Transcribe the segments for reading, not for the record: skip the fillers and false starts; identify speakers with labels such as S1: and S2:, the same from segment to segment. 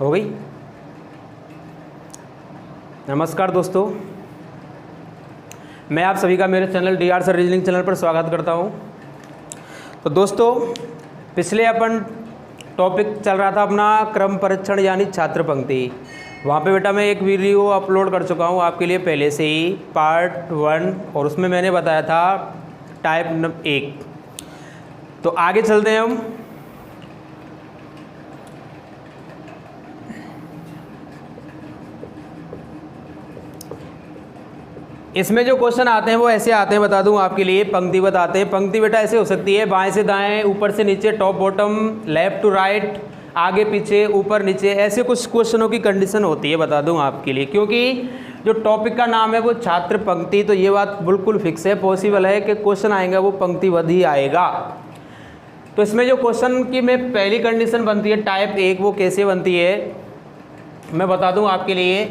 S1: हो गई। नमस्कार दोस्तों, मैं आप सभी का मेरे channel DR sir reasoning channel पर स्वागत करता हूं। तो दोस्तों, पिछले अपन टॉपिक चल रहा था अपना क्रम परीक्षण यानी छात्र पंक्ति। वहाँ पे बेटा मैं एक वीडियो अपलोड कर चुका हूँ आपके लिए पहले से ही, पार्ट 1, और उसमें मैंने बताया था टाइप 1। तो आगे चलते हैं हम। इसमें जो क्वेश्चन आते हैं वो ऐसे आते हैं, बता दूं आपके लिए। पंक्ति बताते हैं। पंक्ति बेटा ऐसे हो सकती है, बाएं से दाएं, ऊपर से नीचे, top bottom, left to right, आगे पीछे, ऊपर नीचे, ऐसे कुछ क्वेश्चनों की कंडीशन होती है, बता दूं आपके लिए। क्योंकि जो टॉपिक का नाम है वो छात्र पंक्ति, तो ये बात बिल्कुल फिक्स है, पॉसिबल है कि क्वेश्चन आएगा वो पंक्तिबद्ध ही आएगा। तो इसमें जो क्वेश्चन की में पहली कंडीशन बनती है टाइप 1, वो कैसे बनती है मैं बता दूं आपके लिए।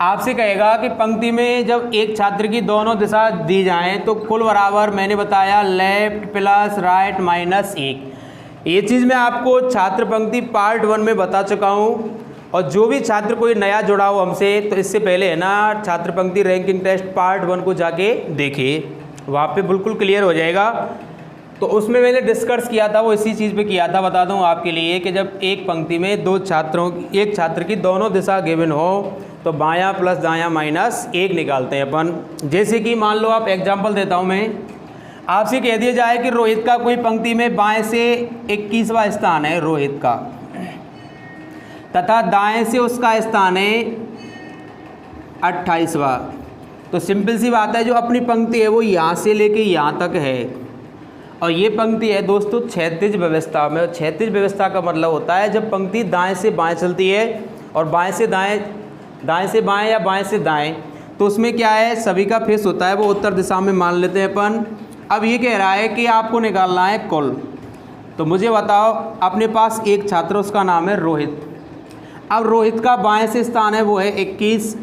S1: आपसे कहेगा कि पंक्ति में जब एक छात्र की दोनों दिशा दी जाएं तो कुल बराबर, मैंने बताया लेफ्ट प्लस राइट माइनस 1। ये चीज़ मैं आपको छात्र पंक्ति पार्ट 1 में बता चुका हूँ। और जो भी छात्र कोई नया जुड़ा हो हमसे, तो इससे पहले है ना छात्र पंक्ति रैंकिंग टेस्ट पार्ट 1 को जाके देखिए, वहाँ पे बिल्कुल क्लियर हो जाएगा। तो उसमें मैंने डिस्कस किया था, वो इसी चीज़ पे किया था। बता दूं आपके लिए कि जब एक पंक्ति में एक छात्र की दोनों दिशा गिवन हो तो बायां प्लस दायां माइनस 1 निकालते हैं अपन। जैसे कि मान लो, आप एग्जांपल देता हूं मैं, आपसे कह दिया जाए कि रोहित का कोई पंक्ति में बाएं से 21वां स्थान है रोहित का, तथा दाएं से उसका स्थान है 28वां। तो सिंपल सी बात है, जो अपनी पंक्ति है वो यहाँ से लेके यहाँ तक है, और ये पंक्ति है दोस्तों क्षैतिज व्यवस्था में। क्षैतिज व्यवस्था का मतलब होता है जब पंक्ति दाएं से बाएं चलती है, और बाएं से बाएं या बाएं से दाएं, तो उसमें क्या है, सभी का फेस होता है वो उत्तर दिशा में मान लेते हैं अपन। अब ये कह रहा है कि आपको निकालना है कुल। तो मुझे बताओ, अपने पास एक छात्र, उसका नाम है रोहित। अब रोहित का बाएं से स्थान है वो है 21,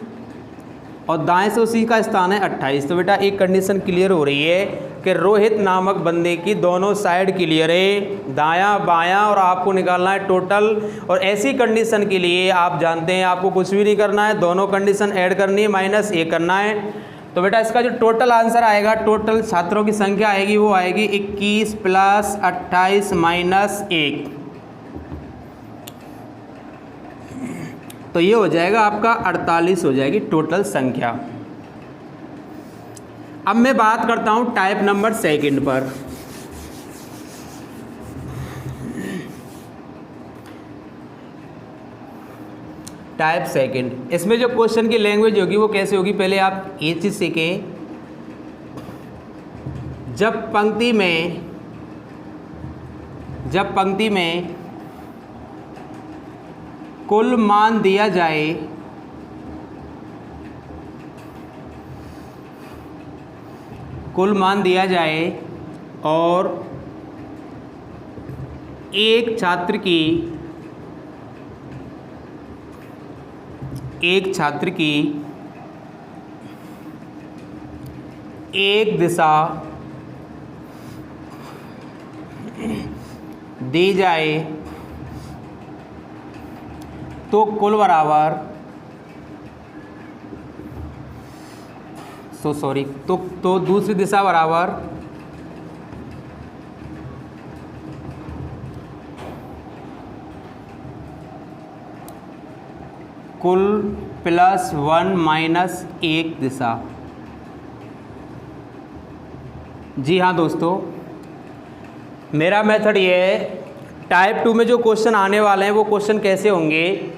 S1: और दाएं से उसी का स्थान है 28। तो बेटा एक कंडीशन क्लियर हो रही है कि रोहित नामक बंदे की दोनों साइड क्लियर है, दायां बायां, और आपको निकालना है टोटल। और ऐसी कंडीशन के लिए आप जानते हैं आपको कुछ भी नहीं करना है, दोनों कंडीशन ऐड करनी है, माइनस 1 करना है। तो बेटा इसका जो टोटल आंसर आएगा, टोटल छात्रों की संख्या आएगी वो आएगी 21 प्लस 28 माइनस 1। तो ये हो जाएगा आपका 48 हो जाएगी टोटल संख्या। अब मैं बात करता हूं टाइप नंबर 2 पर। टाइप 2, इसमें जो क्वेश्चन की लैंग्वेज होगी वो कैसे होगी, पहले आप ये चीज सीखें। जब पंक्ति में कुल मान दिया जाए, और एक छात्र की एक दिशा दी जाए तो कुल बराबर, तो दूसरी दिशा बराबर कुल प्लस 1 माइनस 1 दिशा। जी हाँ दोस्तों, मेरा मेथड ये है। टाइप 2 में जो क्वेश्चन आने वाले हैं वो क्वेश्चन कैसे होंगे,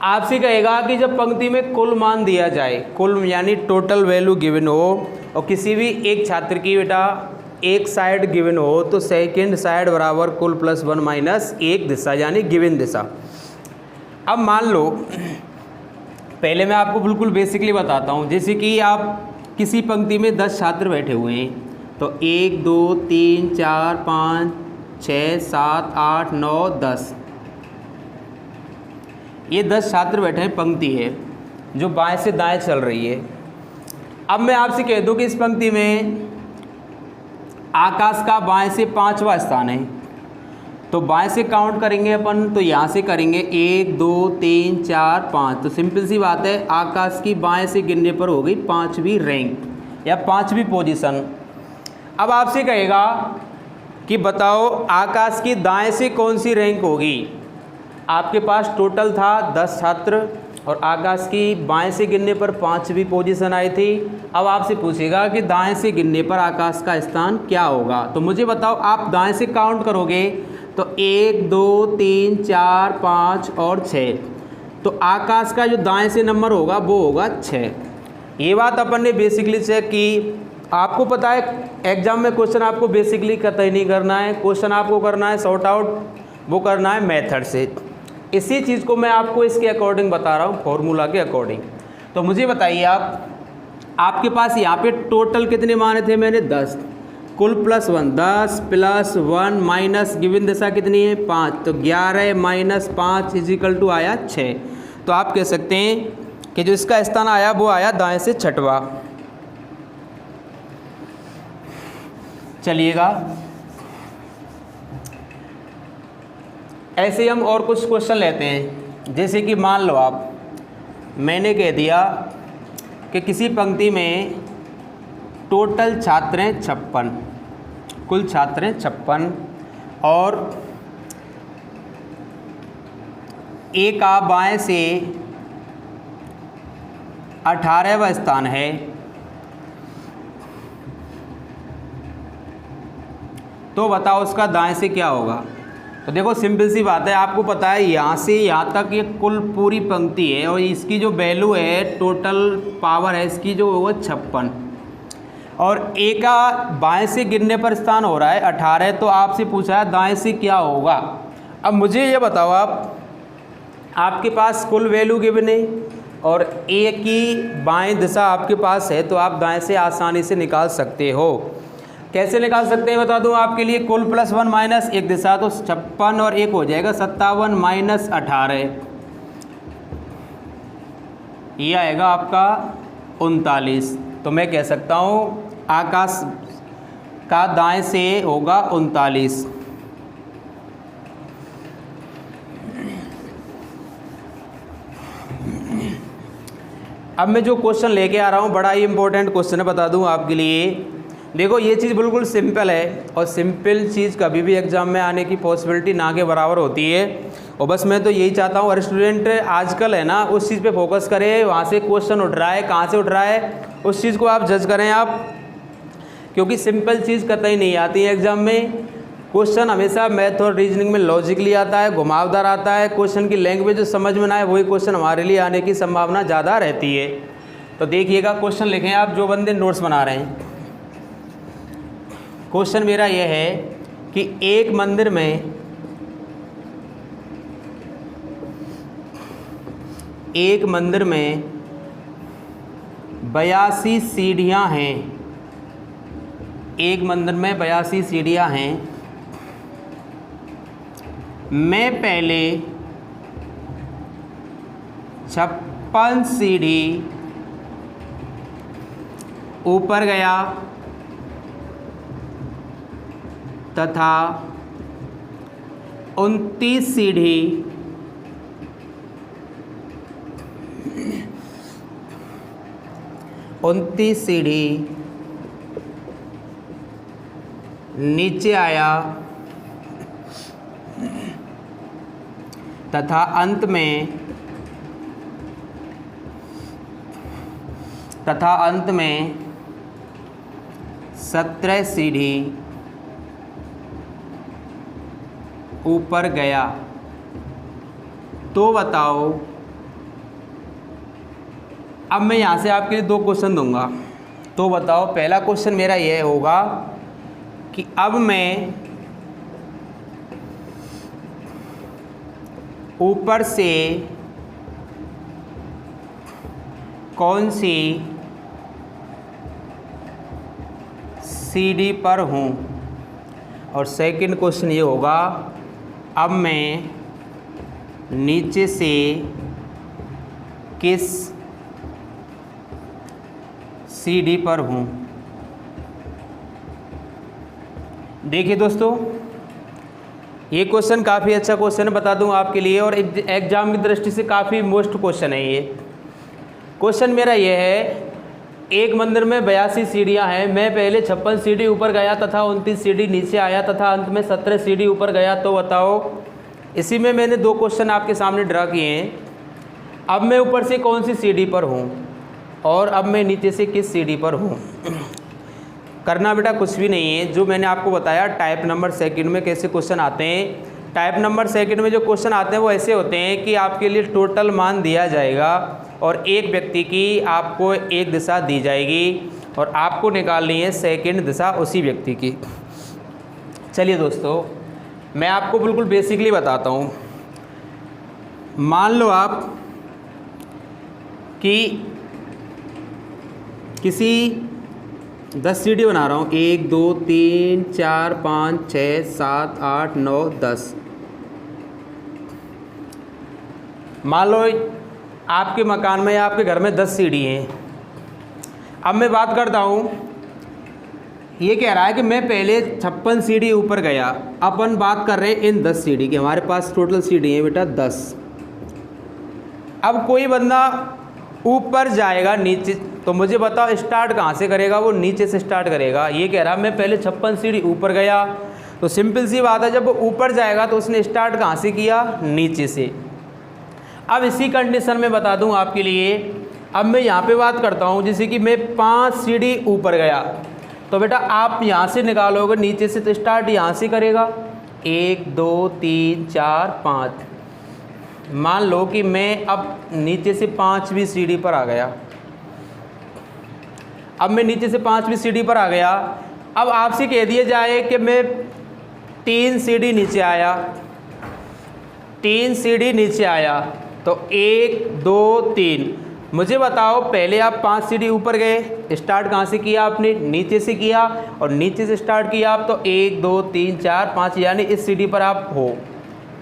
S1: आपसे कहेगा कि जब पंक्ति में कुल मान दिया जाए, कुल यानी टोटल वैल्यू गिवन हो, और किसी भी एक छात्र की बेटा एक साइड गिवन हो, तो सेकंड साइड बराबर कुल प्लस 1 माइनस 1 दिशा, यानी गिवन दिशा। अब मान लो, पहले मैं आपको बिल्कुल बेसिकली बताता हूँ। जैसे कि आप किसी पंक्ति में 10 छात्र बैठे हुए हैं, तो 1 2 3 4 5 6 7 8 9 10, ये 10 छात्र बैठे हैं, पंक्ति है जो बाएं से दाएं चल रही है। अब मैं आपसे कह दूं कि इस पंक्ति में आकाश का बाएं से 5वां स्थान है, तो बाएं से काउंट करेंगे अपन, तो यहाँ से करेंगे 1 2 3 4 5। तो सिंपल सी बात है, आकाश की बाएं से गिनने पर हो गई 5वीं रैंक या 5वीं पोजीशन। अब आपसे कहेगा कि बताओ आकाश की दाएं से कौन सी रैंक होगी। आपके पास टोटल था 10 छात्र और आकाश की बाएं से गिनने पर 5वीं पोजीशन आई थी। अब आपसे पूछेगा कि दाएं से गिनने पर आकाश का स्थान क्या होगा। तो मुझे बताओ, आप दाएं से काउंट करोगे तो 1 2 3 4 5 और 6। तो आकाश का जो दाएं से नंबर होगा वो होगा 6। ये बात अपन ने बेसिकली चेक की। आपको पता है एग्जाम में क्वेश्चन आपको बेसिकली कतई नहीं करना है, क्वेश्चन आपको करना है सॉर्ट आउट, वो करना है मेथड से। इसी चीज़ को मैं आपको इसके अकॉर्डिंग बता रहा हूँ, फॉर्मूला के अकॉर्डिंग। तो मुझे बताइए आपके पास यहाँ पे टोटल कितने माने थे मैंने 10, कुल प्लस 1 10 प्लस 1 माइनस गिवन दिशा कितनी है 5, तो 11 माइनस 5 इजिकल टू आया 6। तो आप कह सकते हैं कि जो इसका स्थान आया वो आया दाएं से 6वां। चलिएगा ऐसे हम और कुछ क्वेश्चन लेते हैं। जैसे कि मान लो मैंने कह दिया कि किसी पंक्ति में टोटल छात्र हैं 56, कुल छात्र हैं 56 और ए का बाएं से 18वां स्थान है। तो बताओ उसका दाएं से क्या होगा। तो देखो सिंपल सी बात है, आपको पता है यहाँ से यहाँ तक ये कुल पूरी पंक्ति है और इसकी जो वैल्यू है टोटल पावर है इसकी जो वो 56 और ए का बाएं से गिनने पर स्थान हो रहा है 18। तो आपसे पूछा है दाएं से क्या होगा। अब मुझे ये बताओ, आपके पास कुल वैल्यू गिवन है और ए की बाएं दिशा आपके पास है, तो आप दाएं से आसानी से निकाल सकते हो। कैसे निकाल सकते हैं बता दूं आपके लिए। कुल प्लस 1 माइनस एक दिशा, तो 56 और 1 हो जाएगा 57 माइनस 18, ये आएगा आपका 39। तो मैं कह सकता हूं आकाश का दाएं से होगा 39। अब मैं जो क्वेश्चन लेके आ रहा हूं बड़ा ही इंपॉर्टेंट क्वेश्चन है, बता दूं आपके लिए। देखो ये चीज़ बिल्कुल सिंपल है और सिंपल चीज़ कभी भी एग्जाम में आने की पॉसिबिलिटी ना के बराबर होती है। और बस मैं तो यही चाहता हूँ हर स्टूडेंट आजकल है ना उस चीज़ पे फोकस करे, वहाँ से क्वेश्चन उठ रहा है कहाँ से उठ रहा है उस चीज़ को आप जज करें आप, क्योंकि सिंपल चीज़ कतई नहीं आती है एग्जाम में। क्वेश्चन हमेशा मैथ और रीजनिंग में लॉजिकली आता है, घुमावदार आता है। क्वेश्चन की लैंग्वेज जो समझ में ना आए वही क्वेश्चन हमारे लिए आने की संभावना ज़्यादा रहती है। तो देखिएगा क्वेश्चन लिखें आप जो बंदे नोट्स बना रहे हैं। क्वेश्चन मेरा यह है कि एक मंदिर में एक मंदिर में 82 सीढ़ियाँ हैं। एक मंदिर में 82 सीढ़ियाँ हैं। मैं पहले 56 सीढ़ी ऊपर गया तथा 29 सीढ़ी नीचे आया तथा अंत में 17 सीढ़ी ऊपर गया। तो बताओ, अब मैं यहाँ से आपके लिए 2 क्वेश्चन दूंगा। तो बताओ, पहला क्वेश्चन मेरा यह होगा कि अब मैं ऊपर से कौन सी सीढ़ी पर हूँ। और सेकंड क्वेश्चन ये होगा, अब मैं नीचे से किस सीढ़ी पर हूँ। देखिए दोस्तों, ये क्वेश्चन काफ़ी अच्छा क्वेश्चन है, बता दूं आपके लिए, और एग्जाम की दृष्टि से काफ़ी मोस्ट क्वेश्चन है ये। क्वेश्चन मेरा ये है, एक मंदिर में 82 सीढ़ियाँ हैं, मैं पहले 56 सीढ़ी ऊपर गया तथा 29 सीढ़ी नीचे आया तथा अंत में 17 सीढ़ी ऊपर गया, तो बताओ। इसी में मैंने 2 क्वेश्चन आपके सामने ड्रा किए हैं। अब मैं ऊपर से कौन सी सीढ़ी पर हूँ और अब मैं नीचे से किस सीढ़ी पर हूँ। करना बेटा कुछ भी नहीं है, जो मैंने आपको बताया टाइप नंबर सेकंड में कैसे क्वेश्चन आते हैं। टाइप नंबर सेकंड में जो क्वेश्चन आते हैं वो ऐसे होते हैं कि आपके लिए टोटल मान दिया जाएगा और एक व्यक्ति की आपको एक दिशा दी जाएगी और आपको निकालनी है सेकंड दिशा उसी व्यक्ति की। चलिए दोस्तों, मैं आपको बिल्कुल बेसिकली बताता हूँ। मान लो आप कि किसी 10 सीढ़ी बना रहा हूँ, 1 2 3 4 5 6 7 8 9 10। मान लो आपके मकान में या आपके घर में 10 सीढ़ी हैं। अब मैं बात करता हूँ, ये कह रहा है कि मैं पहले 56 सीढ़ी ऊपर गया। अपन बात कर रहे हैं इन 10 सीढ़ी की, हमारे पास टोटल सीढ़ी है बेटा 10। अब कोई बंदा ऊपर जाएगा नीचे, तो मुझे बताओ स्टार्ट कहाँ से करेगा? वो नीचे से स्टार्ट करेगा। ये कह रहा मैं पहले 56 सीढ़ी ऊपर गया, तो सिंपल सी बात है, जब वो ऊपर जाएगा तो उसने स्टार्ट कहाँ से किया? नीचे से। अब इसी कंडीशन में बता दूं आपके लिए, अब मैं यहाँ पे बात करता हूँ, जैसे कि मैं 5 सीढ़ी ऊपर गया, तो बेटा आप यहाँ से निकालोगे नीचे से, तो स्टार्ट यहाँ से करेगा 1 2 3 4 5। मान लो कि मैं अब नीचे से 5वीं सीढ़ी पर आ गया। अब मैं नीचे से 5वीं सीढ़ी पर आ गया। अब आपसे कह दिया जाए कि मैं 3 सीढ़ी नीचे आया, 3 सीढ़ी नीचे आया, तो 1 2 3। मुझे बताओ, पहले आप 5 सीढ़ी ऊपर गए, स्टार्ट कहाँ से किया आपने? नीचे से किया, और नीचे से स्टार्ट किया आप, तो 1 2 3 4 5, यानी इस सीढ़ी पर आप हो।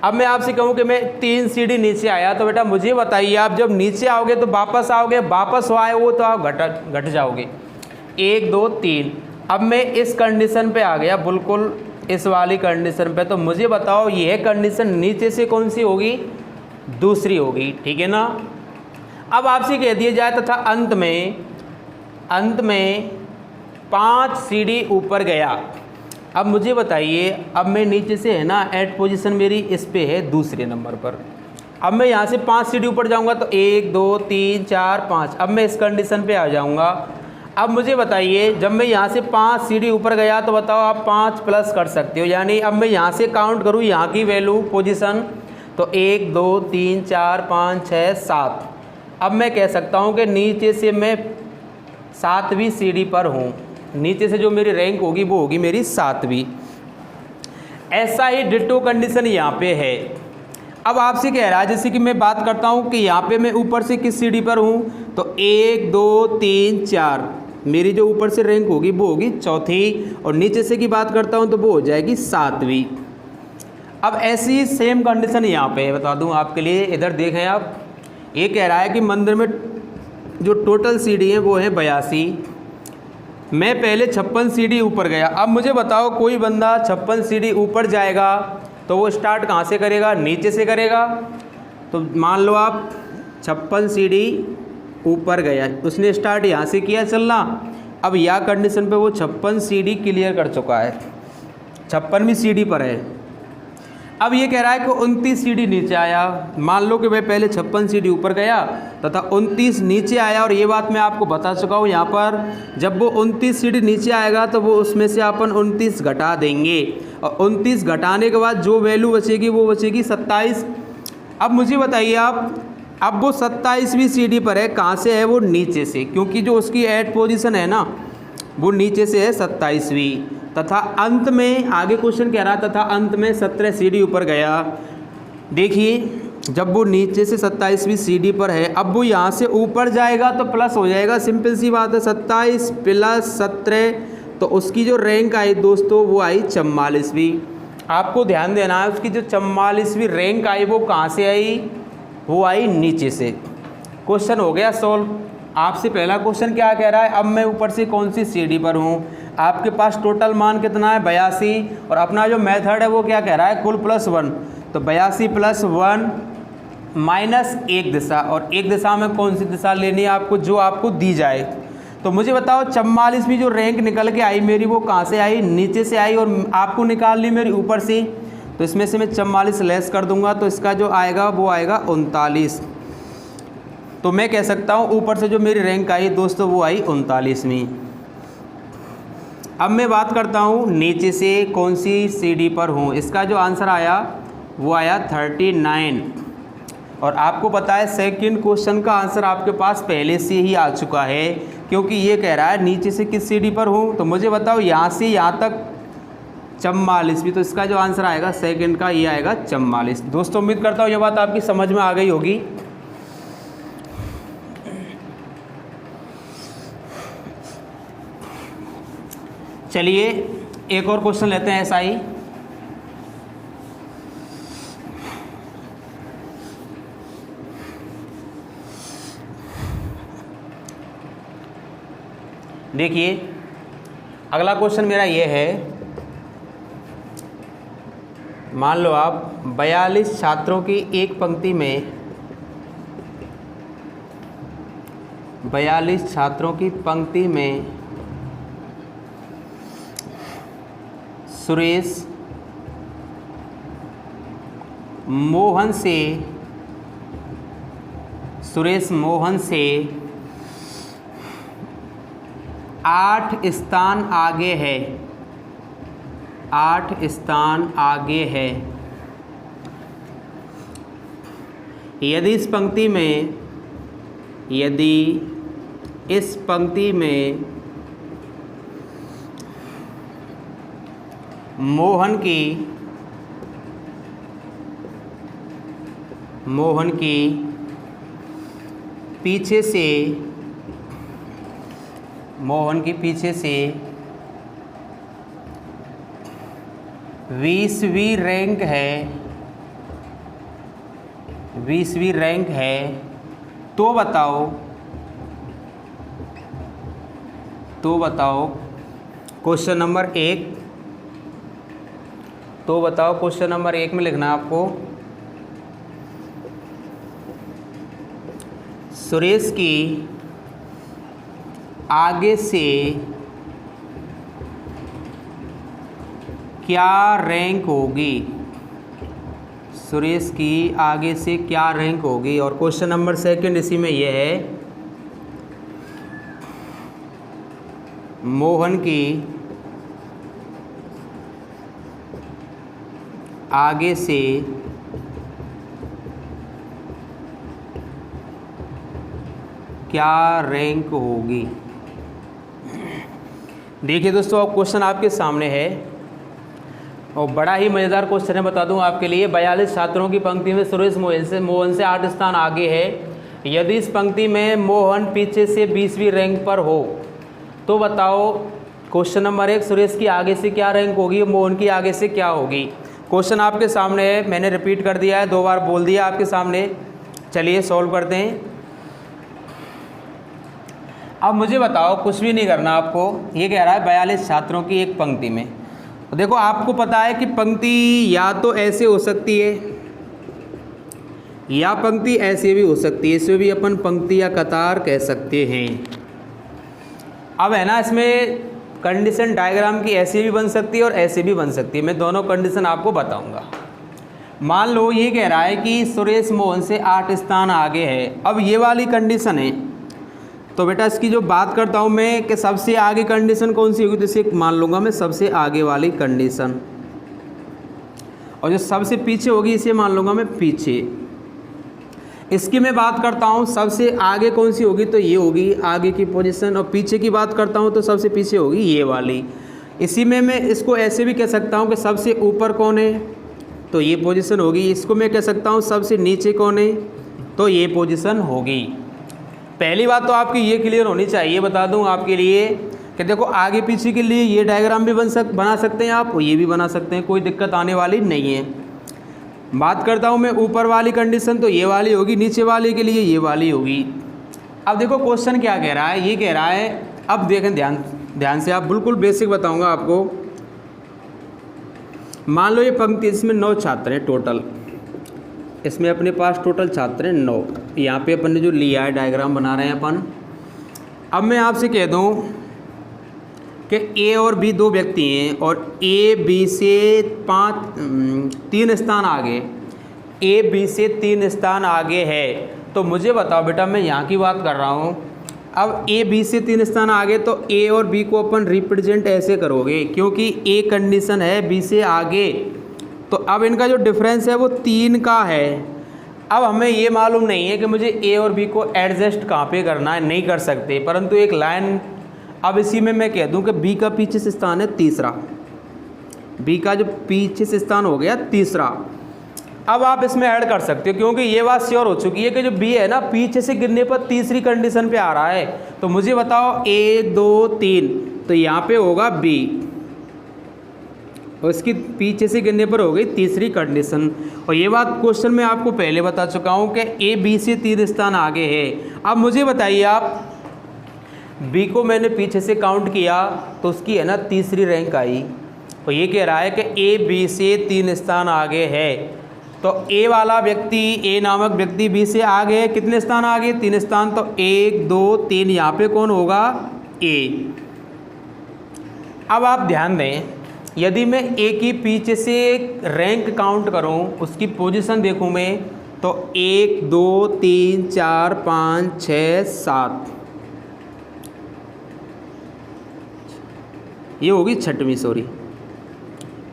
S1: अब मैं आपसे कहूँ कि मैं 3 सीढ़ी नीचे आया, तो बेटा मुझे बताइए, आप जब नीचे आओगे तो वापस आओगे, वापस हो आए वो तो आप घट जाओगे। 1 2 3। अब मैं इस कंडीशन पे आ गया, बिल्कुल इस वाली कंडीशन पे, तो मुझे बताओ यह कंडीशन नीचे से कौन सी होगी? दूसरी होगी, ठीक है ना। अब आपसे कह दिया जाए तथा अंत में 5 सीढ़ी ऊपर गया। अब मुझे बताइए, अब मैं नीचे से है ना, एट पोजीशन मेरी इस पे है दूसरे नंबर पर। अब मैं यहाँ से 5 सीढ़ी ऊपर जाऊँगा, तो 1 2 3 4 5। अब मैं इस कंडीशन पे आ जाऊँगा। अब मुझे बताइए, जब मैं यहाँ से 5 सीढ़ी ऊपर गया, तो बताओ आप 5 प्लस कर सकते हो, यानी अब मैं यहाँ से काउंट करूँ यहाँ की वैल्यू पोजीशन, तो 1 2 3 4 5 6 7। अब मैं कह सकता हूँ कि नीचे से मैं 7वीं सीढ़ी पर हूँ। नीचे से जो मेरी रैंक होगी वो होगी मेरी 7वीं। ऐसा ही डिट्टो कंडीशन यहाँ पे है। अब आपसे कह रहा है, जैसे कि मैं बात करता हूँ कि यहाँ पे मैं ऊपर से किस सीढ़ी पर हूँ, तो 1 2 3 4, मेरी जो ऊपर से रैंक होगी वो होगी 4थी, और नीचे से की बात करता हूँ तो वो हो जाएगी 7वीं। अब ऐसी सेम कंडीशन यहाँ पे है, बता दूँ आपके लिए। इधर देखें आप, ये कह रहा है कि मंदिर में जो टोटल सीढ़ी है वो है 82। मैं पहले 56 सीढ़ी ऊपर गया। अब मुझे बताओ, कोई बंदा 56 सीढ़ी ऊपर जाएगा तो वो स्टार्ट कहाँ से करेगा? नीचे से करेगा। तो मान लो आप 56 सीढ़ी ऊपर गया, उसने स्टार्ट यहाँ से किया चलना। अब यह कंडीशन पे वो 56 सीढ़ी क्लियर कर चुका है, 56वीं सीढ़ी पर है। अब ये कह रहा है कि 29 सीढ़ी नीचे आया। मान लो कि मैं पहले 56 सीढ़ी ऊपर गया तथा 29 नीचे आया, और ये बात मैं आपको बता चुका हूँ यहाँ पर, जब वो 29 सीढ़ी नीचे आएगा तो वो उसमें से अपन 29 घटा देंगे, और 29 घटाने के बाद जो वैल्यू बचेगी वो बचेगी 27। अब मुझे बताइए आप, अब वो 27वीं सीढ़ी पर है, कहाँ से है? वो नीचे से, क्योंकि जो उसकी एट पोजीशन है ना वो नीचे से है 27वीं। तथा अंत में, आगे क्वेश्चन कह रहा तथा अंत में 17 सीढ़ी ऊपर गया। देखिए, जब वो नीचे से 27वीं सीढ़ी पर है, अब वो यहाँ से ऊपर जाएगा तो प्लस हो जाएगा, सिंपल सी बात है, 27 प्लस 17, तो उसकी जो रैंक आई दोस्तों वो आई 44वीं। आपको ध्यान देना है, उसकी जो 44वीं रैंक आई वो कहाँ से आई? वो आई नीचे से। क्वेश्चन हो गया सॉल्व। आपसे पहला क्वेश्चन क्या कह रहा है? अब मैं ऊपर से कौन सी सीढ़ी पर हूँ? आपके पास टोटल मान कितना है 82, और अपना जो मेथड है वो क्या कह रहा है कुल प्लस 1, तो 82 + 1 माइनस एक दिशा, और एक दिशा में कौन सी दिशा लेनी है आपको, जो आपको दी जाए। तो मुझे बताओ 44वीं जो रैंक निकल के आई मेरी वो कहाँ से आई, नीचे से आई, और आपको निकालनी मेरी ऊपर से, तो इसमें से मैं 44 लेस कर दूंगा, तो इसका जो आएगा वो आएगा 39। तो मैं कह सकता हूँ ऊपर से जो मेरी रैंक आई दोस्तों वो आई 39वीं। अब मैं बात करता हूँ नीचे से कौन सी सीढ़ी पर हूँ, इसका जो आंसर आया वो आया 39, और आपको पता है सेकंड क्वेश्चन का आंसर आपके पास पहले से ही आ चुका है, क्योंकि ये कह रहा है नीचे से किस सीढ़ी पर हूँ। तो मुझे बताओ यहाँ से यहाँ तक 44 भी, तो इसका जो आंसर आएगा सेकंड का ये आएगा 44। दोस्तों उम्मीद करता हूँ ये बात आपकी समझ में आ गई होगी। चलिए एक और क्वेश्चन लेते हैं ऐसा ही। देखिए अगला क्वेश्चन मेरा ये है, मान लो आप 42 छात्रों की एक पंक्ति में 42 छात्रों की पंक्ति में सुरेश मोहन से 8 स्थान आगे है, 8 स्थान आगे है। यदि इस पंक्ति में मोहन की पीछे से 20वीं रैंक है, तो बताओ क्वेश्चन नंबर 1, तो बताओ क्वेश्चन नंबर 1 में लिखना है आपको, सुरेश की आगे से क्या रैंक होगी, सुरेश की आगे से क्या रैंक होगी। और क्वेश्चन नंबर 2 इसी में यह है, मोहन की आगे से क्या रैंक होगी। देखिए दोस्तों अब क्वेश्चन आपके सामने है और बड़ा ही मज़ेदार क्वेश्चन है, बता दूं आपके लिए। 42 छात्रों की पंक्ति में सुरेश मोहन से 8 स्थान आगे है। यदि इस पंक्ति में मोहन पीछे से 20वीं रैंक पर हो तो बताओ क्वेश्चन नंबर 1 सुरेश की आगे से क्या रैंक होगी, मोहन की आगे से क्या होगी। क्वेश्चन आपके सामने है, मैंने रिपीट कर दिया है, 2 बार बोल दिया आपके सामने। चलिए सॉल्व करते हैं। अब मुझे बताओ, कुछ भी नहीं करना आपको। ये कह रहा है 42 छात्रों की एक पंक्ति में। तो देखो आपको पता है कि पंक्ति या तो ऐसे हो सकती है या पंक्ति ऐसे भी हो सकती है, इसे भी अपन पंक्ति या कतार कह सकते हैं। अब है ना, इसमें कंडीशन डायग्राम की ऐसे भी बन सकती है और ऐसे भी बन सकती है। मैं दोनों कंडीशन आपको बताऊंगा। मान लो ये कह रहा है कि सुरेश मोहन से 8 स्थान आगे है। अब ये वाली कंडीशन है, तो बेटा इसकी जो बात करता हूँ मैं कि सबसे आगे कंडीशन कौन सी होगी, तो इसे मान लूँगा मैं सबसे आगे वाली कंडीशन, और जो सबसे पीछे होगी इसे मान लूँगा मैं पीछे। इसकी मैं बात करता हूँ सबसे आगे कौन सी होगी, तो ये होगी आगे की पोजीशन, और पीछे की बात करता हूँ तो सबसे पीछे होगी ये वाली। इसी में मैं इसको ऐसे भी कह सकता हूँ कि सबसे ऊपर कौन है, तो ये पोजीशन होगी। इसको मैं कह सकता हूँ सबसे नीचे कौन है, तो ये पोजीशन होगी। पहली बात तो आपकी ये क्लियर होनी चाहिए, बता दूं आपके लिए कि देखो आगे पीछे के लिए ये डायग्राम भी बना सकते हैं आप, और ये भी बना सकते हैं, कोई दिक्कत आने वाली नहीं है। बात करता हूं मैं ऊपर वाली कंडीशन, तो ये वाली होगी, नीचे वाले के लिए ये वाली होगी। अब देखो क्वेश्चन क्या कह रहा है, ये कह रहा है, अब देखें ध्यान ध्यान से आप, बिल्कुल बेसिक बताऊंगा आपको। मान लो ये पंक्ति, इसमें 9 छात्र हैं टोटल, इसमें अपने पास टोटल छात्र हैं 9। यहाँ पे अपन ने जो लिया है डायग्राम बना रहे हैं अपन। अब मैं आपसे कह दूं कि ए और बी 2 व्यक्ति हैं और ए बी से 3 स्थान आगे, ए बी से 3 स्थान आगे है। तो मुझे बताओ बेटा, मैं यहाँ की बात कर रहा हूँ। अब ए बी से 3 स्थान आगे, तो ए और बी को अपन रिप्रेजेंट ऐसे करोगे, क्योंकि ए कंडीशन है बी से आगे, तो अब इनका जो डिफरेंस है वो 3 का है। अब हमें ये मालूम नहीं है कि मुझे ए और बी को एडजस्ट कहाँ पे करना है, नहीं कर सकते, परंतु एक लाइन। अब इसी में मैं कह दूं कि बी का पीछे से स्थान है तीसरा, बी का जो पीछे से स्थान हो गया तीसरा। अब आप इसमें ऐड कर सकते हो, क्योंकि ये बात श्योर हो चुकी है कि जो बी है ना, पीछे से गिरने पर तीसरी कंडीशन पे आ रहा है। तो मुझे बताओ 1 2 3, तो यहाँ पे होगा बी और इसकी पीछे से गिरने पर हो गई तीसरी कंडीशन। और ये बात क्वेश्चन में आपको पहले बता चुका हूँ कि ए बी से 3 स्थान आगे है। अब मुझे बताइए आप, बी को मैंने पीछे से काउंट किया तो उसकी है ना तीसरी रैंक आई। तो ये कह रहा है कि ए बी से 3 स्थान आगे है, तो ए वाला व्यक्ति, ए नामक व्यक्ति बी से आगे है, कितने स्थान आगे? 3 स्थान। तो 1 2 3, यहाँ पे कौन होगा? ए। अब आप ध्यान दें, यदि मैं ए की पीछे से रैंक काउंट करूं, उसकी पोजीशन देखूं मैं, तो 1 2 3 4 5 6 7, ये होगी 6वीं। सॉरी,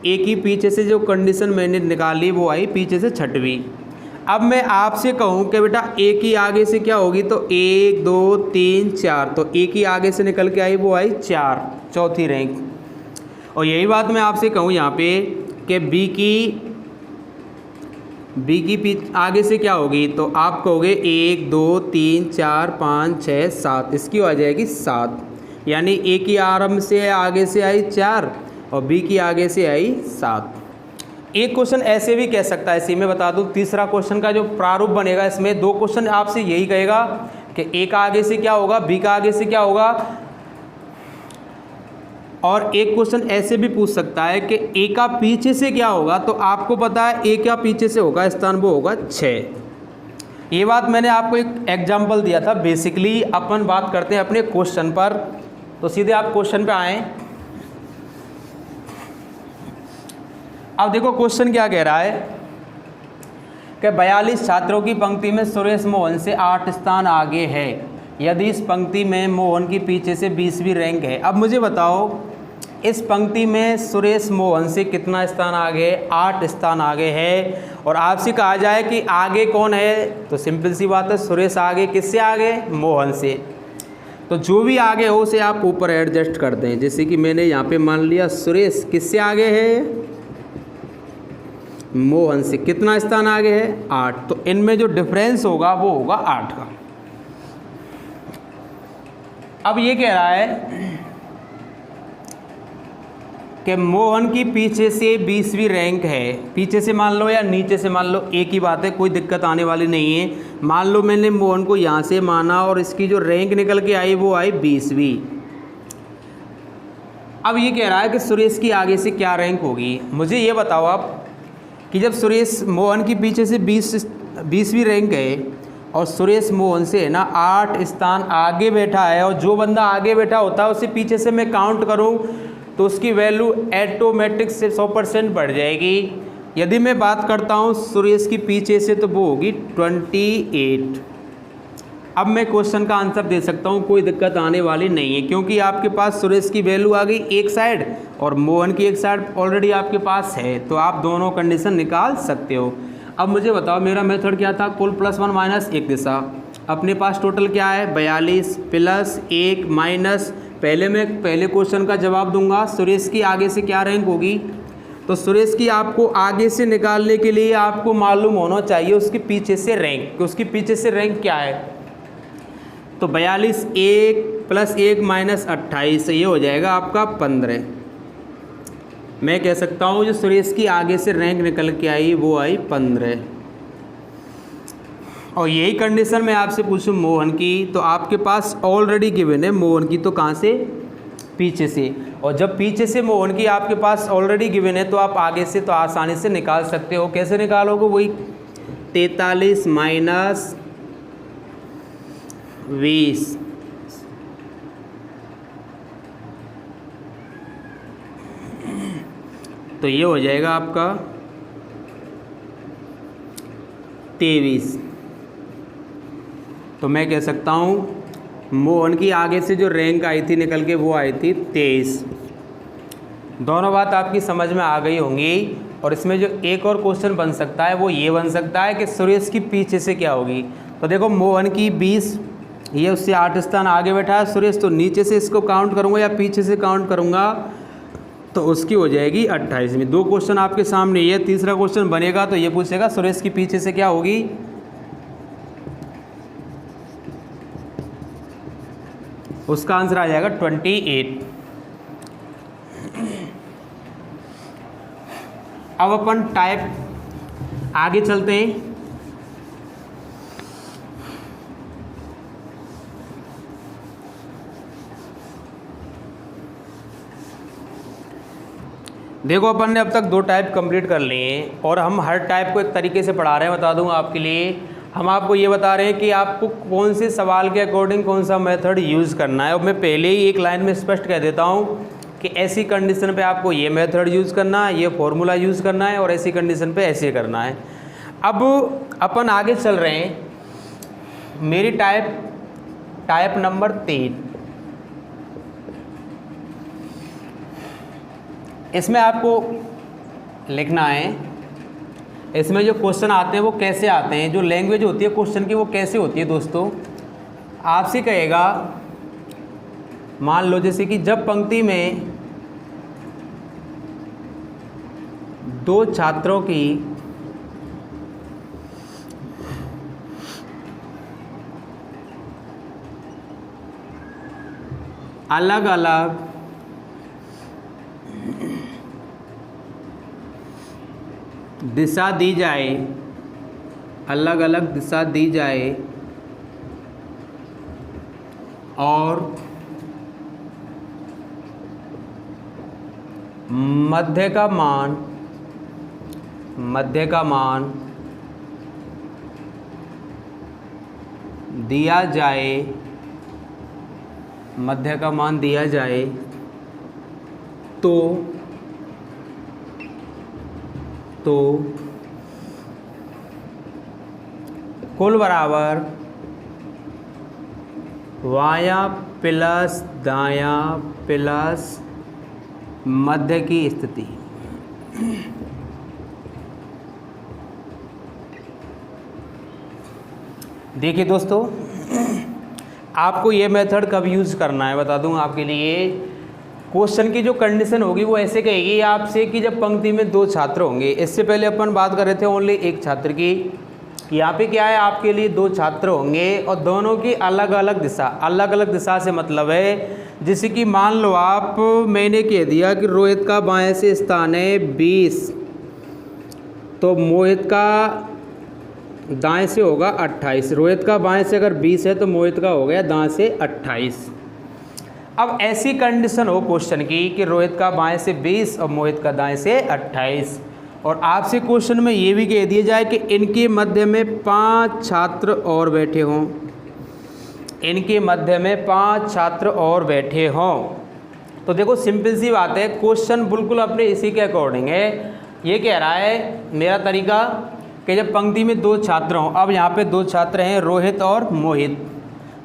S1: ए की पीछे से जो कंडीशन मैंने निकाली वो आई पीछे से 6वीं। अब मैं आपसे कहूं कि बेटा ए की आगे से क्या होगी, तो 1 2 3 4, तो ए की आगे से निकल के आई वो आई 4, चौथी रैंक। और यही बात मैं आपसे कहूँ यहाँ पे कि बी की आगे से क्या होगी, तो आप कहोगे 1 2 3 4 5 6 7, इसकी हो जाएगी 7। यानी ए की आरंभ से आगे से आई 4 और बी की आगे से आई 7। एक क्वेश्चन ऐसे भी कह सकता है, इसी में बता दूं, तीसरा क्वेश्चन का जो प्रारूप बनेगा, इसमें 2 क्वेश्चन आपसे यही कहेगा कि ए का आगे से क्या होगा, बी का आगे से क्या होगा। और एक क्वेश्चन ऐसे भी पूछ सकता है कि ए का पीछे से क्या होगा, तो आपको पता है ए का पीछे से होगा स्थान वो होगा 6। ये बात मैंने आपको एक एग्जाम्पल दिया था। बेसिकली अपन बात करते हैं अपने क्वेश्चन पर, तो सीधे आप क्वेश्चन पे आएँ। अब देखो क्वेश्चन क्या कह रहा है कि 42 छात्रों की पंक्ति में सुरेश मोहन से 8 स्थान आगे है, यदि इस पंक्ति में मोहन की पीछे से 20वीं रैंक है। अब मुझे बताओ, इस पंक्ति में सुरेश मोहन से कितना स्थान आगे? 8 स्थान आगे है। और आपसे कहा जाए कि आगे कौन है, तो सिंपल सी बात है, सुरेश आगे किससे आगे? मोहन से। तो जो भी आगे हो उसे आप ऊपर एडजस्ट कर दें। जैसे कि मैंने यहाँ पे मान लिया सुरेश किससे आगे है? मोहन से। कितना स्थान आगे है? 8। तो इनमें जो डिफरेंस होगा वो होगा 8 का। अब ये कह रहा है कि मोहन की पीछे से 20वीं रैंक है। पीछे से मान लो या नीचे से मान लो, एक ही बात है, कोई दिक्कत आने वाली नहीं है। मान लो मैंने मोहन को यहाँ से माना और इसकी जो रैंक निकल के आई वो आई 20वीं। अब ये कह रहा है कि सुरेश की आगे से क्या रैंक होगी। मुझे ये बताओ आप कि जब सुरेश मोहन की पीछे से 20वीं रैंक है और सुरेश मोहन से है ना 8 स्थान आगे बैठा है, और जो बंदा आगे बैठा होता है उसे पीछे से मैं काउंट करूं तो उसकी वैल्यू ऑटोमेटिक से 100% बढ़ जाएगी। यदि मैं बात करता हूं सुरेश की पीछे से, तो वो होगी 28। अब मैं क्वेश्चन का आंसर दे सकता हूं, कोई दिक्कत आने वाली नहीं है, क्योंकि आपके पास सुरेश की वैल्यू आ गई एक साइड और मोहन की एक साइड ऑलरेडी आपके पास है, तो आप दोनों कंडीशन निकाल सकते हो। अब मुझे बताओ, मेरा मेथड क्या था? कुल +1 माइनस 1 दिशा। अपने पास टोटल क्या है? 42 प्लस 1 माइनस, मैं पहले क्वेश्चन का जवाब दूंगा, सुरेश की आगे से क्या रैंक होगी। तो सुरेश की आपको आगे से निकालने के लिए आपको मालूम होना चाहिए उसके पीछे से रैंक, कि उसकी पीछे से रैंक क्या है। तो 42 1 प्लस 1 माइनस 28, ये हो जाएगा आपका 15। मैं कह सकता हूँ जो सुरेश की आगे से रैंक निकल के आई वो आई 15। और यही कंडीशन मैं आपसे पूछूं मोहन की, तो आपके पास ऑलरेडी गिवन है मोहन की, तो कहाँ से? पीछे से, और जब पीछे से मोहन की आपके पास ऑलरेडी गिवन है तो आप आगे से तो आसानी से निकाल सकते हो। कैसे निकालोगे? वही 43 माइनस 20, तो ये हो जाएगा आपका 23। तो मैं कह सकता हूँ मोहन की आगे से जो रैंक आई थी निकल के वो आई थी 23। दोनों बात आपकी समझ में आ गई होंगी। और इसमें जो एक और क्वेश्चन बन सकता है वो ये बन सकता है कि सुरेश की पीछे से क्या होगी। तो देखो मोहन की 20, ये उससे 8 स्थान आगे बैठा है सुरेश, तो नीचे से इसको काउंट करूँगा या पीछे से काउंट करूँगा तो उसकी हो जाएगी 28 में। 2 क्वेश्चन आपके सामने, ये तीसरा क्वेश्चन बनेगा तो ये पूछेगा सुरेश की पीछे से क्या होगी। उसका आंसर आ जाएगा 28। अब अपन टाइप आगे चलते हैं। देखो अपन ने अब तक 2 टाइप कंप्लीट कर लिए हैं और हम हर टाइप को एक तरीके से पढ़ा रहे हैं। बता दूंगा आपके लिए, हम आपको ये बता रहे हैं कि आपको कौन से सवाल के अकॉर्डिंग कौन सा मेथड यूज़ करना है। और मैं पहले ही एक लाइन में स्पष्ट कह देता हूँ कि ऐसी कंडीशन पे आपको ये मेथड यूज़ करना है, ये फॉर्मूला यूज़ करना है, और ऐसी कंडीशन पे ऐसे करना है। अब अपन आगे चल रहे हैं। मेरी टाइप नंबर 3, इसमें आपको लिखना है, इसमें जो क्वेश्चन आते हैं वो कैसे आते हैं, जो लैंग्वेज होती है क्वेश्चन की वो कैसे होती है। दोस्तों आपसे कहेगा, मान लो जैसे कि जब पंक्ति में 2 छात्रों की अलग अलग दिशा दी जाए, अलग अलग दिशा दी जाए और मध्य का मान दिया जाए, मध्य का मान दिया जाए तो कुल बराबर बायां प्लस दायां प्लस मध्य की स्थिति। देखिए दोस्तों, आपको ये मेथड कब यूज़ करना है बता दूं आपके लिए। क्वेश्चन की जो कंडीशन होगी वो ऐसे कहेगी आपसे कि जब पंक्ति में 2 छात्र होंगे। इससे पहले अपन बात कर रहे थे ओनली 1 छात्र की। यहाँ पे क्या है, आपके लिए 2 छात्र होंगे और दोनों की अलग अलग दिशा से मतलब है, जैसे कि मान लो आप, मैंने कह दिया कि रोहित का बाएं से स्थान है 20, तो मोहित का दाएं से होगा 28। रोहित का बाएं से अगर 20 है तो मोहित का हो गया दाएं से 28। अब ऐसी कंडीशन हो क्वेश्चन की कि रोहित का बाएं से 20 और मोहित का दाएं से 28, और आपसे क्वेश्चन में ये भी कह दिया जाए कि इनके मध्य में 5 छात्र और बैठे हों, इनके मध्य में 5 छात्र और बैठे हों। तो देखो सिंपल सी बात है, क्वेश्चन बिल्कुल अपने इसी के अकॉर्डिंग है। ये कह रहा है मेरा तरीका कि जब पंक्ति में 2 छात्र हों, अब यहाँ पे 2 छात्र हैं रोहित और मोहित,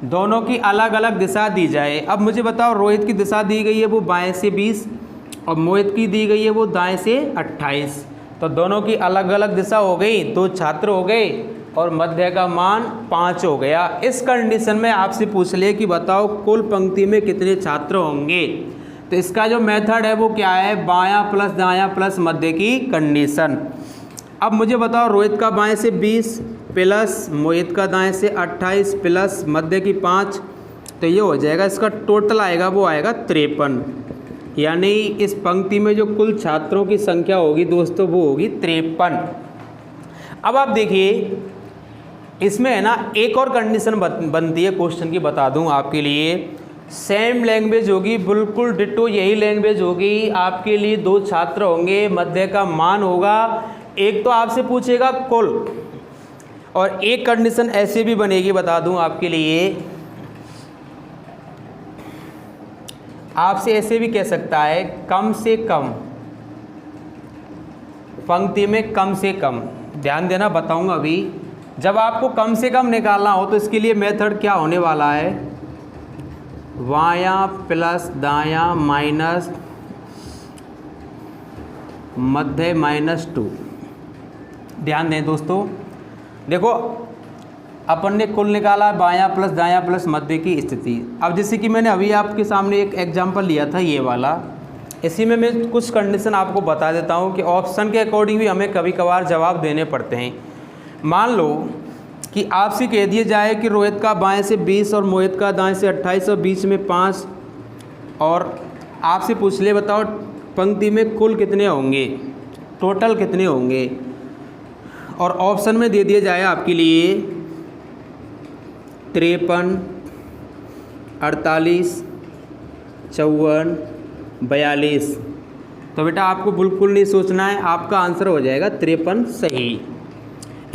S1: दोनों की अलग अलग दिशा दी जाए। अब मुझे बताओ, रोहित की दिशा दी गई है वो बाएं से 20 और मोहित की दी गई है वो दाएं से 28, तो दोनों की अलग अलग दिशा हो गई, 2 छात्र हो गए और मध्य का मान 5 हो गया। इस कंडीशन में आपसे पूछ ले कि बताओ कुल पंक्ति में कितने छात्र होंगे। तो इसका जो मेथड है वो क्या है, बायां प्लस दायां प्लस मध्य की कंडीशन। अब मुझे बताओ, रोहित का बाएं से 20 प्लस मोहित का दाएं से 28 प्लस मध्य की 5, तो ये हो जाएगा, इसका टोटल आएगा वो आएगा 53। यानी इस पंक्ति में जो कुल छात्रों की संख्या होगी दोस्तों वो होगी 53। अब आप देखिए, इसमें है ना एक और कंडीशन बनती है क्वेश्चन की, बता दूं आपके लिए। सेम लैंग्वेज होगी, बिल्कुल डिट्टो यही लैंग्वेज होगी। आपके लिए 2 छात्र होंगे, मध्य का मान होगा। एक तो आपसे पूछेगा कुल, और एक कंडीशन ऐसे भी बनेगी, बता दूं आपके लिए, आपसे ऐसे भी कह सकता है कम से कम, पंक्ति में कम से कम। ध्यान देना, बताऊंगा अभी। जब आपको कम से कम निकालना हो तो इसके लिए मेथड क्या होने वाला है, बायां प्लस दायां माइनस मध्य -2। ध्यान दें दोस्तों, देखो अपन ने कुल निकाला, बायां प्लस दायां प्लस मध्य की स्थिति। अब जैसे कि मैंने अभी आपके सामने एक एग्जांपल लिया था ये वाला, इसी में मैं कुछ कंडीशन आपको बता देता हूँ कि ऑप्शन के अकॉर्डिंग भी हमें कभी कभार जवाब देने पड़ते हैं। मान लो कि आपसे कह दिया जाए कि रोहित का बाएं से 20 और मोहित का दाएं से 28 और बीच में 5, और आपसे पूछ ले बताओ पंक्ति में कुल कितने होंगे, टोटल कितने होंगे। और ऑप्शन में दे दिया जाए आपके लिए 53, 48, 54, 42। तो बेटा आपको बिल्कुल नहीं सोचना है, आपका आंसर हो जाएगा 53 सही।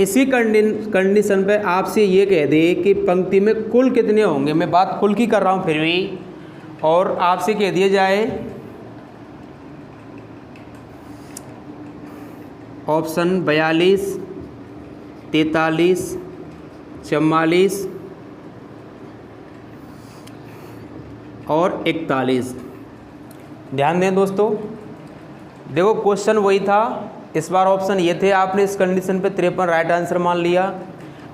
S1: इसी कंडीशन पे आपसे ये कह दे कि पंक्ति में कुल कितने होंगे, मैं बात कुल की कर रहा हूँ फिर भी, और आपसे कह दिया जाए ऑप्शन 42, 43, 44 और 41। ध्यान दें दोस्तों, देखो क्वेश्चन वही था, इस बार ऑप्शन ये थे, आपने इस कंडीशन पे 53 राइट आंसर मान लिया।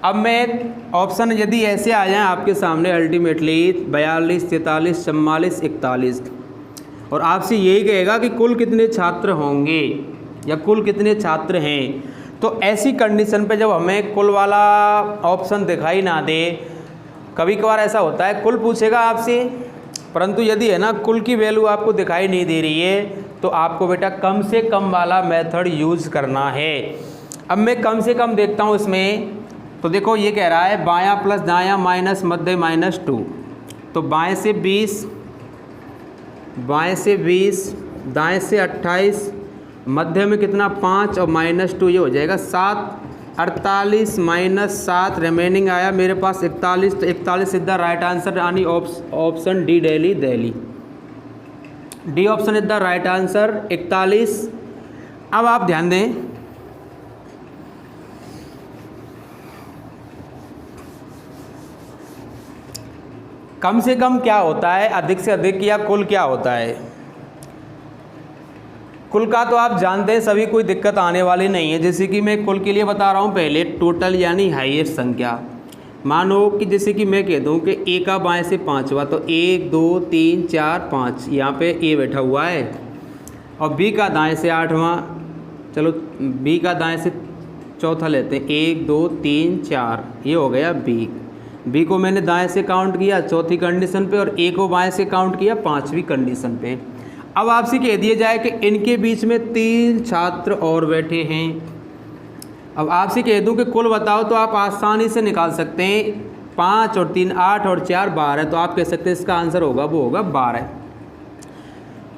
S1: अब मैं ऑप्शन यदि ऐसे आ जाएं आपके सामने अल्टीमेटली 42, 43, 44, 41, और आपसे यही कहेगा कि कुल कितने छात्र होंगे या कुल कितने छात्र हैं, तो ऐसी कंडीशन पे जब हमें कुल वाला ऑप्शन दिखाई ना दे, कभी कभार ऐसा होता है कुल पूछेगा आपसे, परंतु यदि है ना कुल की वैल्यू आपको दिखाई नहीं दे रही है, तो आपको बेटा कम से कम वाला मेथड यूज़ करना है। अब मैं कम से कम देखता हूँ इसमें, तो देखो ये कह रहा है बायां प्लस दायां माइनस मध्य -2, तो बाएं से 20, दाएं से 28, मध्य में कितना 5 और -2, ये हो जाएगा 7। 48 माइनस 7 रिमेनिंग आया मेरे पास 41, तो 41 इज द राइट आंसर, यानी option D Delhi. D option is the right answer 41। अब आप ध्यान दें, कम से कम क्या होता है, अधिक से अधिक, या कुल क्या होता है। कुल का तो आप जानते हैं सभी, कोई दिक्कत आने वाली नहीं है। जैसे कि मैं कुल के लिए बता रहा हूँ पहले, टोटल यानी हाईएस्ट संख्या। मानो कि जैसे कि मैं कह दूँ कि ए का बाएं से 5वां, तो 1 2 3 4 5, यहाँ पे ए बैठा हुआ है, और बी का दाएं से 8वां, चलो बी का दाएं से चौथा लेते हैं, 1 2 3 4, ये हो गया बी। बी को मैंने दाएं से काउंट किया चौथी कंडीशन पे, और ए को बाएं से काउंट किया 5वीं कंडीशन पे। अब आपसे कह दिया जाए कि इनके बीच में 3 छात्र और बैठे हैं। अब आपसे कह दूं कि कुल बताओ, तो आप आसानी से निकाल सकते हैं। 5 और 3 8 और 4 12, तो आप कह सकते हैं इसका आंसर होगा, वो होगा 12।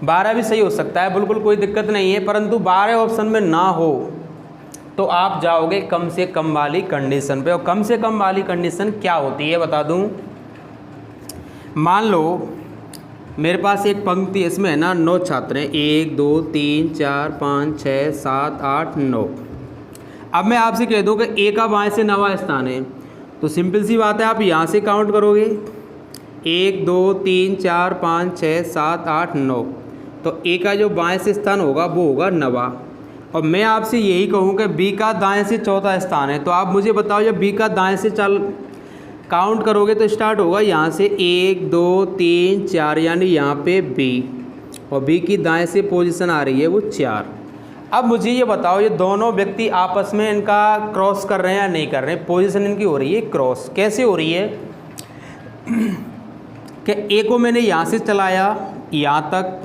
S1: 12 भी सही हो सकता है, बिल्कुल कोई दिक्कत नहीं है, परंतु 12 ऑप्शन में ना हो तो आप जाओगे कम से कम वाली कंडीशन पे। और कम से कम वाली कंडीशन क्या होती है बता दूं। मान लो मेरे पास एक पंक्ति, इसमें है ना 9 छात्र हैं, 1 2 3 4 5 6 7 8 9। अब मैं आपसे कह दूं कि ए का बाएं से 9वां स्थान है, तो सिंपल सी बात है, आप यहाँ से काउंट करोगे 1 2 3 4 5 6 7 8 9, तो ए का जो बाएं से स्थान होगा वो होगा 9वां। और मैं आपसे यही कहूँ कि बी का दाएं से चौथा स्थान है, तो आप मुझे बताओ जब बी का दाएं से काउंट करोगे तो स्टार्ट होगा यहाँ से 1 2 3 4, यानी यहाँ पे बी, और बी की दाएं से पोजीशन आ रही है वो 4। अब मुझे ये बताओ, ये दोनों व्यक्ति आपस में इनका क्रॉस कर रहे हैं या नहीं कर रहे हैं। पोजीशन इनकी हो रही है क्रॉस। कैसे हो रही है कि ए को मैंने यहाँ से चलाया, यहाँ तक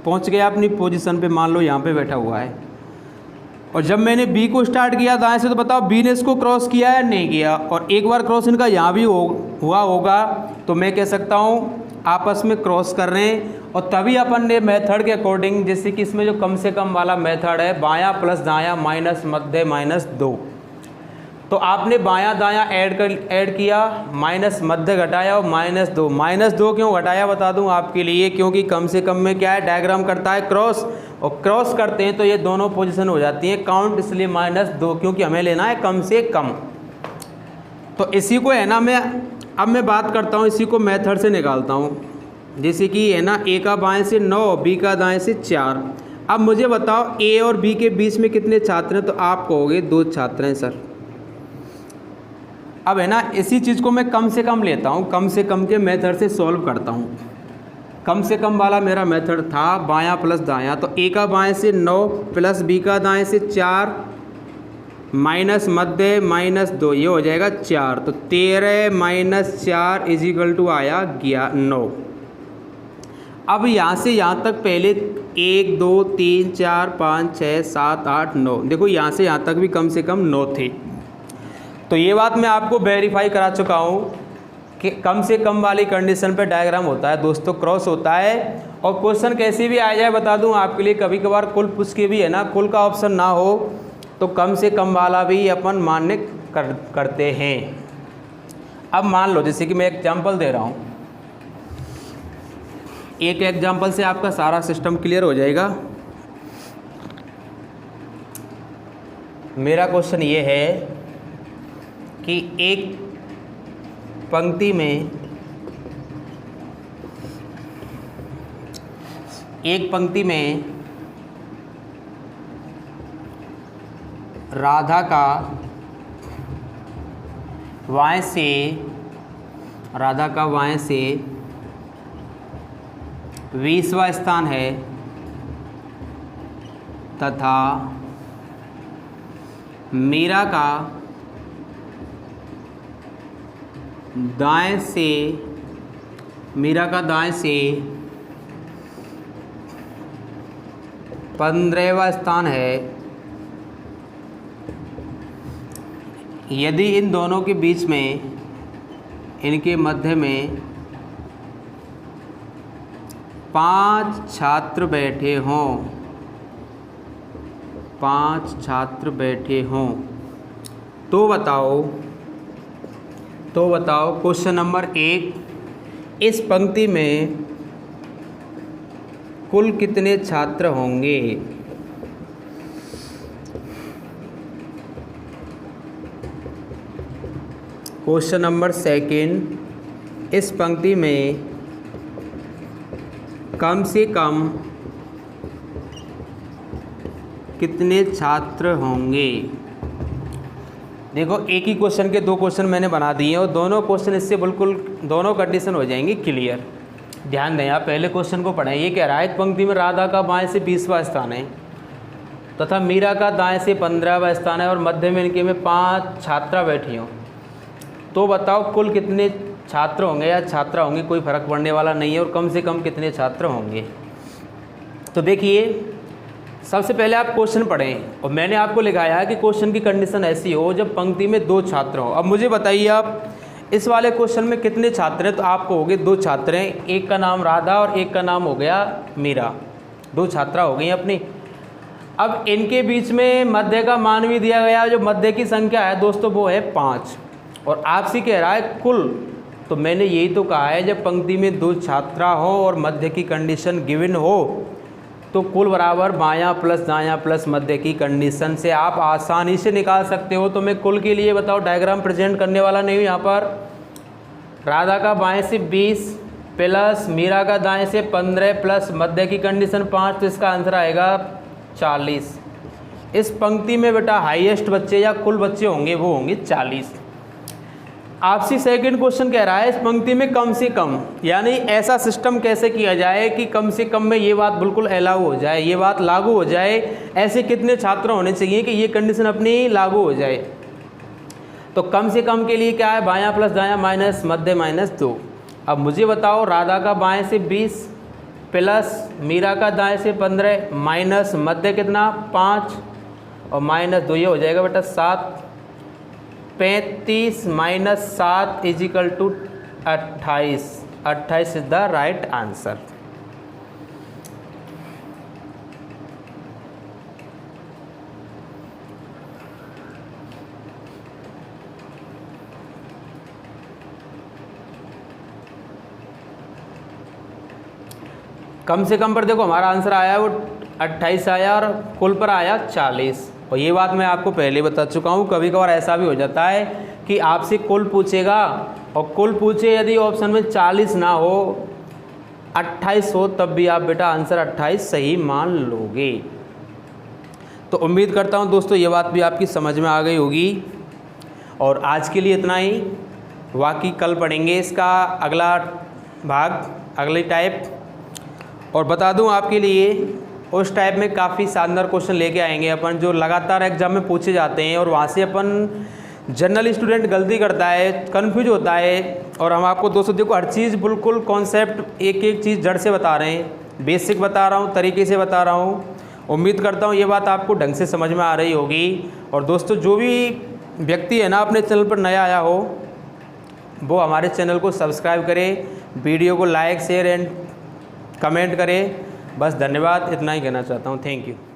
S1: पहुँच गया अपनी पोजीशन पे, मान लो यहाँ पे बैठा हुआ है, और जब मैंने बी को स्टार्ट किया दाएं से, तो बताओ बी ने इसको क्रॉस किया या नहीं किया। और एक बार क्रॉस इनका यहाँ भी हुआ होगा, तो मैं कह सकता हूँ आपस में क्रॉस कर रहे हैं, और तभी अपन ने मेथड के अकॉर्डिंग, जैसे कि इसमें जो कम से कम वाला मेथड है, बायां प्लस दायां माइनस मध्य माइनस 2, तो आपने बायां दायां ऐड किया, माइनस मध्य घटाया और माइनस दो क्यों घटाया बता दूं आपके लिए, क्योंकि कम से कम में क्या है, डायग्राम करता है क्रॉस, और क्रॉस करते हैं तो ये दोनों पोजीशन हो जाती हैं काउंट, इसलिए -2, क्योंकि हमें लेना है कम से कम। तो इसी को है ना अब मैं बात करता हूँ, इसी को मेथड से निकालता हूँ। जैसे कि है ना, ए का बाएं से 9, बी का दाएं से 4। अब मुझे बताओ ए और बी के बीच में कितने छात्र हैं, तो आप कहोगे 2 छात्र हैं सर। अब है ना, इसी चीज़ को मैं कम से कम लेता हूँ, कम से कम के मेथड से सॉल्व करता हूँ। कम से कम वाला मेरा मेथड था बायां प्लस दायां, तो ए का बाएं से 9 प्लस बी का दाएं से 4 माइनस मध्य -2, ये हो जाएगा 4। तो 13 - 4 = आया 9। अब यहाँ से यहाँ तक पहले 1 2 3 4 5 6 7 8 9, देखो यहाँ से यहाँ तक भी कम से कम 9 थे। तो ये बात मैं आपको वेरीफाई करा चुका हूँ कि कम से कम वाली कंडीशन पे डायग्राम होता है दोस्तों, क्रॉस होता है। और क्वेश्चन कैसे भी आ जाए बता दूँ आपके लिए, कभी कभार कुल पूछ के भी है ना, कुल का ऑप्शन ना हो तो कम से कम वाला भी अपन मान्य करते हैं। अब मान लो, जैसे कि मैं एग्जांपल दे रहा हूँ, एक एग्जांपल से आपका सारा सिस्टम क्लियर हो जाएगा। मेरा क्वेश्चन ये है कि एक पंक्ति में राधा का बाएं से 20वां स्थान है तथा मीरा का दाएं से 15वां स्थान है। यदि इन दोनों के बीच में, इनके मध्य में 5 छात्र बैठे हों, तो बताओ क्वेश्चन नंबर 1, इस पंक्ति में कुल कितने छात्र होंगे। क्वेश्चन नंबर 2, इस पंक्ति में कम से कम कितने छात्र होंगे। देखो, एक ही क्वेश्चन के 2 क्वेश्चन मैंने बना दिए और दोनों क्वेश्चन इससे बिल्कुल, दोनों कंडीशन हो जाएंगी क्लियर। ध्यान दें, आप पहले क्वेश्चन को पढ़ें। ये कह रहा है एक पंक्ति में राधा का बाएं से 20वां स्थान है तथा मीरा का दाएं से 15वां स्थान है और मध्य में इनके में 5 छात्रा बैठी हों, तो बताओ कुल कितने छात्र होंगे या छात्रा होंगी, कोई फ़र्क पड़ने वाला नहीं है, और कम से कम कितने छात्र होंगे। तो देखिए, सबसे पहले आप क्वेश्चन पढ़ें और मैंने आपको लिखाया है कि क्वेश्चन की कंडीशन ऐसी हो जब पंक्ति में 2 छात्र हो। अब मुझे बताइए आप इस वाले क्वेश्चन में कितने छात्र हैं, तो आपको हो गए 2 छात्र हैं, एक का नाम राधा और एक का नाम हो गया मीरा, 2 छात्रा हो गई अपनी। अब इनके बीच में मध्य का मान भी दिया गया, जो मध्य की संख्या है दोस्तों वो है 5, और आपसे कह रहा है कुल। तो मैंने यही तो कहा है, जब पंक्ति में 2 छात्रा हो और मध्य की कंडीशन गिवन हो तो कुल बराबर बायां प्लस दायां प्लस मध्य की कंडीशन से आप आसानी से निकाल सकते हो। तो मैं कुल के लिए बताओ डायग्राम प्रेजेंट करने वाला नहीं हूँ। यहाँ पर राधा का बाएं से 20 प्लस मीरा का दाएं से 15 प्लस मध्य की कंडीशन 5, तो इसका आंसर आएगा 40। इस पंक्ति में बेटा हाईएस्ट बच्चे या कुल बच्चे होंगे वो होंगे 40। आपसे सेकंड क्वेश्चन कह रहा है इस पंक्ति में कम से कम, यानी ऐसा सिस्टम कैसे किया जाए कि कम से कम में ये बात बिल्कुल अलाउ हो जाए, ये बात लागू हो जाए, ऐसे कितने छात्र होने चाहिए कि ये कंडीशन अपनी लागू हो जाए। तो कम से कम के लिए क्या है, बायां प्लस दायां माइनस मध्य -2। अब मुझे बताओ राधा का बाएं से 20 प्लस मीरा का दाएं से 15 माइनस मध्य कितना 5 और -2, ये हो जाएगा बेटा 7। 35 - 7 = 28। 28 इज द राइट आंसर। कम से कम पर देखो हमारा आंसर आया वो 28 आया और कुल पर आया 40। और ये बात मैं आपको पहले बता चुका हूँ, कभी कभार ऐसा भी हो जाता है कि आपसे कुल पूछेगा और कुल पूछे यदि ऑप्शन में 40 ना हो 28 हो तब भी आप बेटा आंसर 28 सही मान लोगे। तो उम्मीद करता हूँ दोस्तों ये बात भी आपकी समझ में आ गई होगी। और आज के लिए इतना ही, बाकी कल पढ़ेंगे इसका अगला भाग, अगली टाइप। और बता दूं आपके लिए उस टाइप में काफ़ी शानदार क्वेश्चन लेके आएंगे अपन, जो लगातार एग्जाम में पूछे जाते हैं और वहाँ से अपन जनरल स्टूडेंट गलती करता है, कंफ्यूज होता है। और हम आपको दोस्तों देखो हर चीज़ बिल्कुल कॉन्सेप्ट एक एक चीज़ जड़ से बता रहे हैं, बेसिक बता रहा हूँ, तरीके से बता रहा हूँ। उम्मीद करता हूँ ये बात आपको ढंग से समझ में आ रही होगी। और दोस्तों जो भी व्यक्ति है ना अपने चैनल पर नया आया हो वो हमारे चैनल को सब्सक्राइब करे, वीडियो को लाइक शेयर एंड कमेंट करें। बस धन्यवाद, इतना ही कहना चाहता हूँ। Thank you.